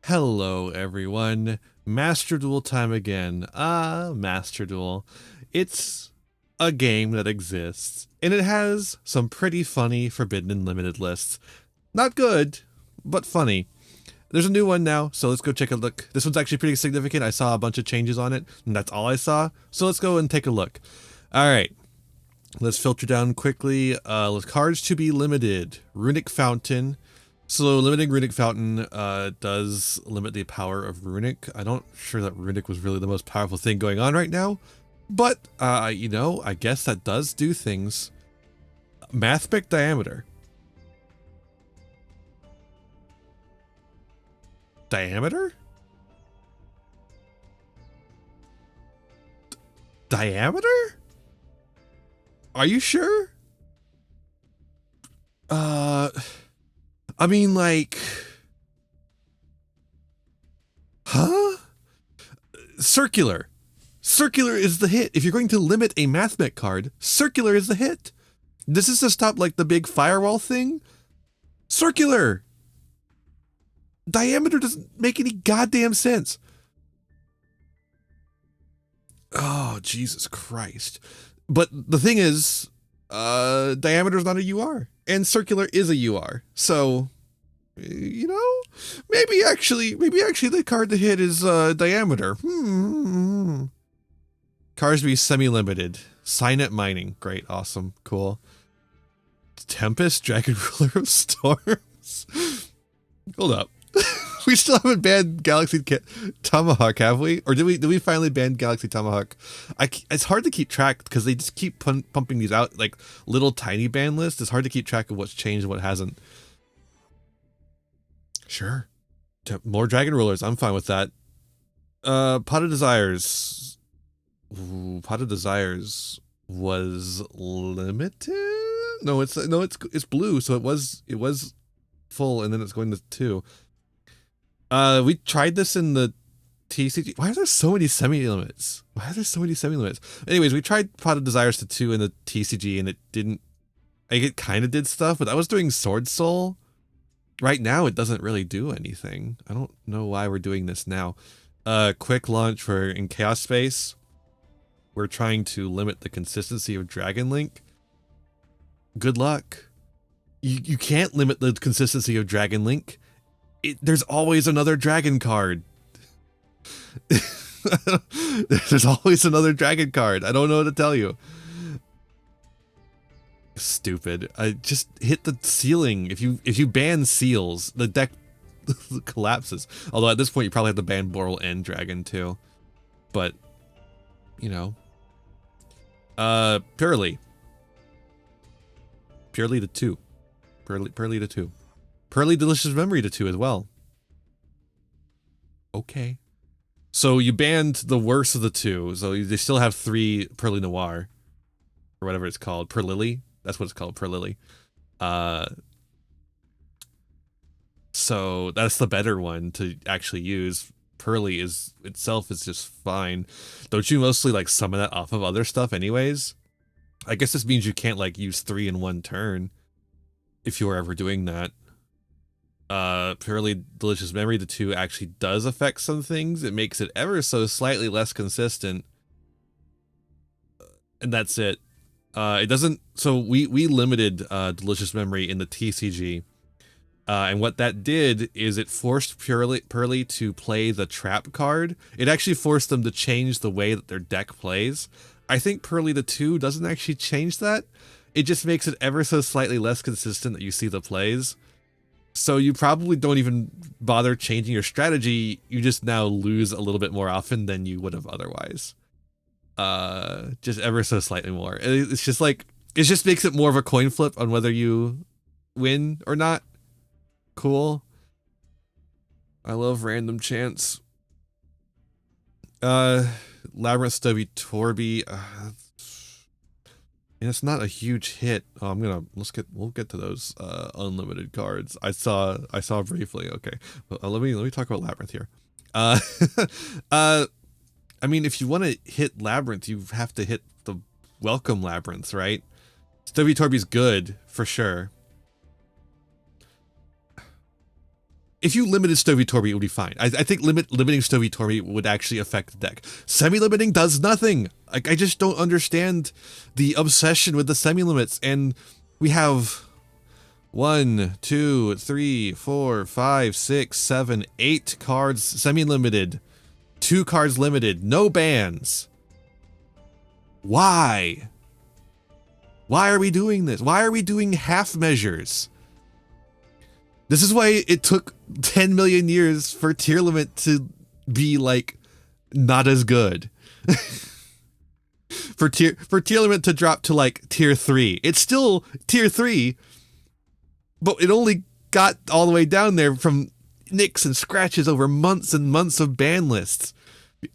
Hello everyone, Master Duel time again. Master Duel. It's a game that exists, and it has some pretty funny Forbidden and Limited lists. Not good, but funny. There's a new one now, so let's go take a look. This one's actually pretty significant. I saw a bunch of changes on it, and that's all I saw, so let's go and take a look. Alright, let's filter down quickly. Cards to be limited. Runic Fountain. So limiting Runic Fountain does limit the power of Runic. I'm not sure that Runic was really the most powerful thing going on right now, but you know, I guess that does do things. Mathmic Diameter. Diameter? Diameter? Are you sure? I mean, like, huh? Circular. Circular is the hit. If you're going to limit a Mathmech card, Circular is the hit. This is to stop, like, the big firewall thing. Circular. Diameter doesn't make any goddamn sense. Oh, Jesus Christ. But the thing is, Diameter is not a UR, and Circular is a UR. So, you know, maybe actually the card to hit is Diameter. Cards to be semi-limited. Signet Mining. Great, awesome, cool. Tempest, Dragon Ruler of Storms. Hold up. We still haven't banned Galaxy Tomahawk, have we? Or did we finally ban Galaxy Tomahawk? It's hard to keep track because they just keep pumping these out like little tiny ban lists. It's hard to keep track of what's changed and what hasn't. Sure. More Dragon Rulers. I'm fine with that. Pot of Desires. Ooh, Pot of Desires was limited? No, it's blue, so it was full, and then it's going to 2. We tried this in the TCG. Why are there so many semi-limits? Anyways, we tried Pot of Desires to 2 in the TCG, and it didn't. Like, it kind of did stuff, but I was doing Sword Soul. Right now, it doesn't really do anything. I don't know why we're doing this now. Quick launch for in Chaos Space. We're trying to limit the consistency of Dragon Link. Good luck. You can't limit the consistency of Dragon Link. There's always another dragon card. There's always another dragon card. I don't know what to tell you. Stupid. I just hit the ceiling. If you ban seals, the deck collapses. Although at this point you probably have to ban Boral and Dragon too. But you know. Purely to 2. Purely to 2. Pearly Delicious Memory to 2 as well. Okay. So you banned the worst of the 2. So they still have 3 Pearly Noir. Or whatever it's called. Perlily. That's what it's called. Perlily. So that's the better one to actually use. Pearly itself is just fine. Don't you mostly like summon that off of other stuff anyways? I guess this means you can't like use 3 in one turn. If you were ever doing that. Purely Delicious Memory to 2 actually does affect some things. It makes it ever so slightly less consistent. And that's it. It doesn't, so we limited Delicious Memory in the TCG. And what that did is it forced Purely to play the trap card. It actually forced them to change the way that their deck plays. I think Purely to 2 doesn't actually change that. It just makes it ever so slightly less consistent that you see the plays. So you probably don't even bother changing your strategy. You just now lose a little bit more often than you would have otherwise. Just ever so slightly more. It's just like, it just makes it more of a coin flip on whether you win or not. Cool. I love random chance. Labyrinth Stubby Torby. It's not a huge hit. Oh, we'll get to those unlimited cards. I saw briefly. Okay, well, let me talk about Labyrinth here. I mean, if you want to hit Labyrinth, you have to hit the welcome Labyrinths, right? Stubby Torby's good for sure. if you limited Stovey Torby, it would be fine. I think limiting Stovey Torby would actually affect the deck. Semi-limiting does nothing. Like, I just don't understand the obsession with the semi-limits. And we have 1, 2, 3, 4, 5, 6, 7, 8 cards semi-limited. 2 cards limited. No bans. Why? Why are we doing this? Why are we doing half measures? This is why it took 10 million years for tier limit to be like not as good. for tier limit to drop to like tier 3. It's still tier 3, but it only got all the way down there from nicks and scratches over months and months of ban lists.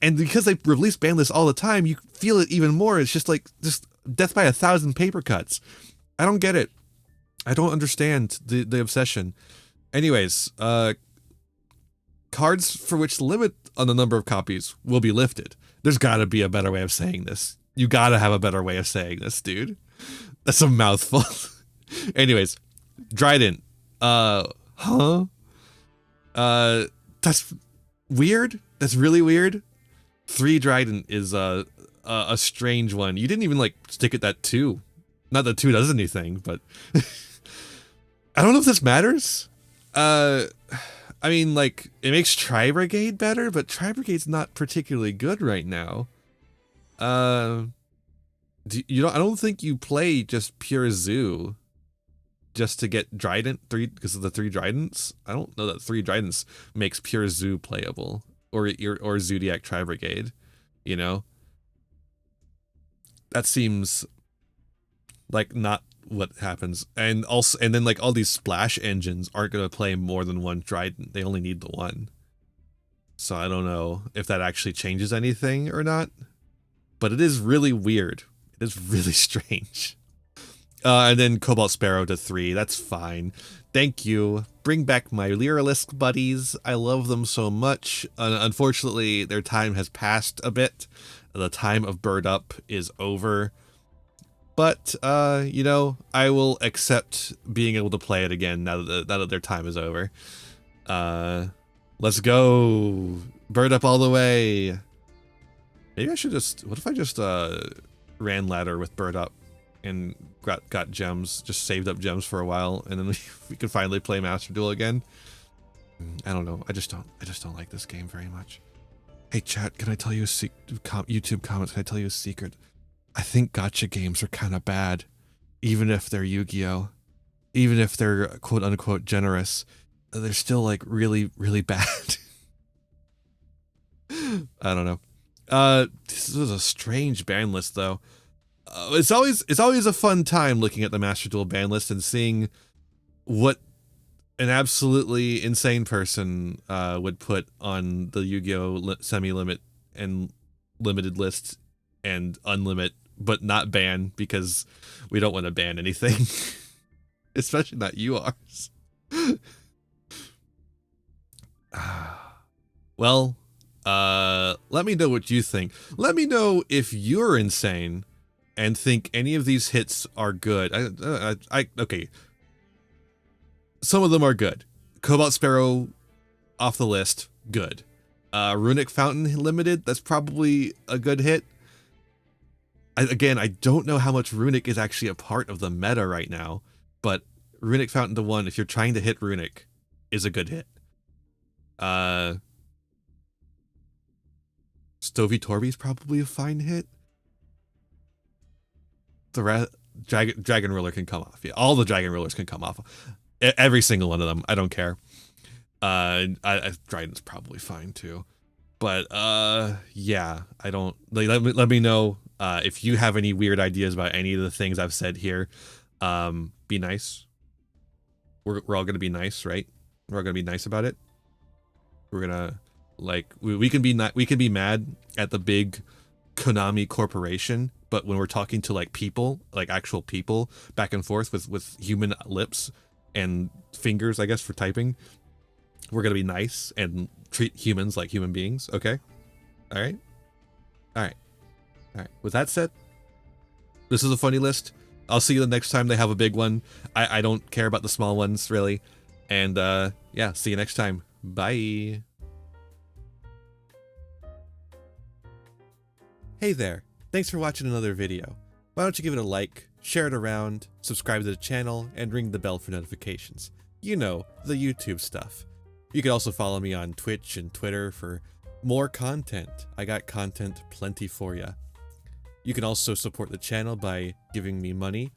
And because they release ban lists all the time, you feel it even more. It's just like death by 1,000 paper cuts. I don't get it. I don't understand the obsession. Anyways, cards for which limit on the number of copies will be lifted. There's gotta be a better way of saying this. You gotta have a better way of saying this, dude. That's a mouthful. Anyways, Trident. Huh? That's weird. That's really weird. 3 Trident is a strange one. You didn't even like stick at that 2. Not that 2 does anything, but I don't know if this matters. I mean, like, it makes Tri-Brigade better, but Tri-Brigade's not particularly good right now. I don't think you play just pure Zoo just to get Trident 3 because of the 3 Tridents. I don't know that 3 Tridents makes pure Zoo playable or Zodiac Tri-Brigade, you know? That seems like not what happens. And then like all these splash engines aren't going to play more than 1 Trident. They only need the 1. So I don't know if that actually changes anything or not, but it is really weird. It is really strange. And then Cobalt Sparrow to 3. That's fine. Thank you. Bring back my Lyralisk buddies. I love them so much. Unfortunately, their time has passed a bit. The time of Bird Up is over. But, you know, I will accept being able to play it again now that their time is over. Let's go. Bird Up all the way. Maybe I should just... What if I just ran ladder with Bird Up and got gems, just saved up gems for a while, and then we could finally play Master Duel again? I don't know. I just don't like this game very much. Hey, chat, can I tell you a YouTube comments? Can I tell you a secret? I think gacha games are kind of bad, even if they're Yu-Gi-Oh, even if they're quote unquote generous, they're still like really, really bad. I don't know. This is a strange ban list though. It's always a fun time looking at the Master Duel ban list and seeing what an absolutely insane person would put on the Yu-Gi-Oh semi-limit and limited list and unlimit, but not ban because we don't want to ban anything, especially not URs. Well, let me know what you think. Let me know if you're insane and think any of these hits are good. Okay. Some of them are good. Cobalt Sparrow off the list, good. Runic Fountain limited, that's probably a good hit. Again, I don't know how much Runic is actually a part of the meta right now, but Runic Fountain to 1, if you're trying to hit Runic, is a good hit. Stovey Torby's probably a fine hit. The Dragon Ruler can come off. Yeah, all the Dragon Rulers can come off. Every single one of them. I don't care. Dryden's probably fine too. But yeah, I don't. Let me know if you have any weird ideas about any of the things I've said here. Be nice. We're all gonna be nice, right? We're all gonna be nice about it. We're gonna like we can be mad at the big Konami corporation, but when we're talking to like people, like actual people, back and forth with human lips and fingers, I guess, for typing, we're gonna be nice and treat humans like human beings. Okay, all right, all right, all right. With that said, this is a funny list. I'll see you the next time they have a big one. I don't care about the small ones really. And yeah, see you next time. Bye. Hey there, thanks for watching another video. Why don't you give it a like, share it around, subscribe to the channel, and ring the bell for notifications. You know, the YouTube stuff. You can also follow me on Twitch and Twitter for more content. I got content plenty for ya. You can also support the channel by giving me money.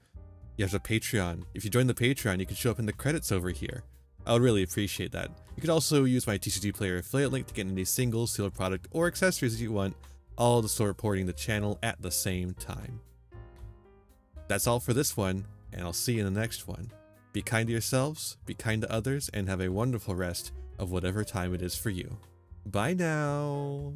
There's a Patreon. If you join the Patreon, you can show up in the credits over here. I would really appreciate that. You can also use my TCG Player affiliate link to get any singles, sealed product, or accessories that you want, all to supporting the channel at the same time. That's all for this one, and I'll see you in the next one. Be kind to yourselves, be kind to others, and have a wonderful rest of whatever time it is for you. Bye now!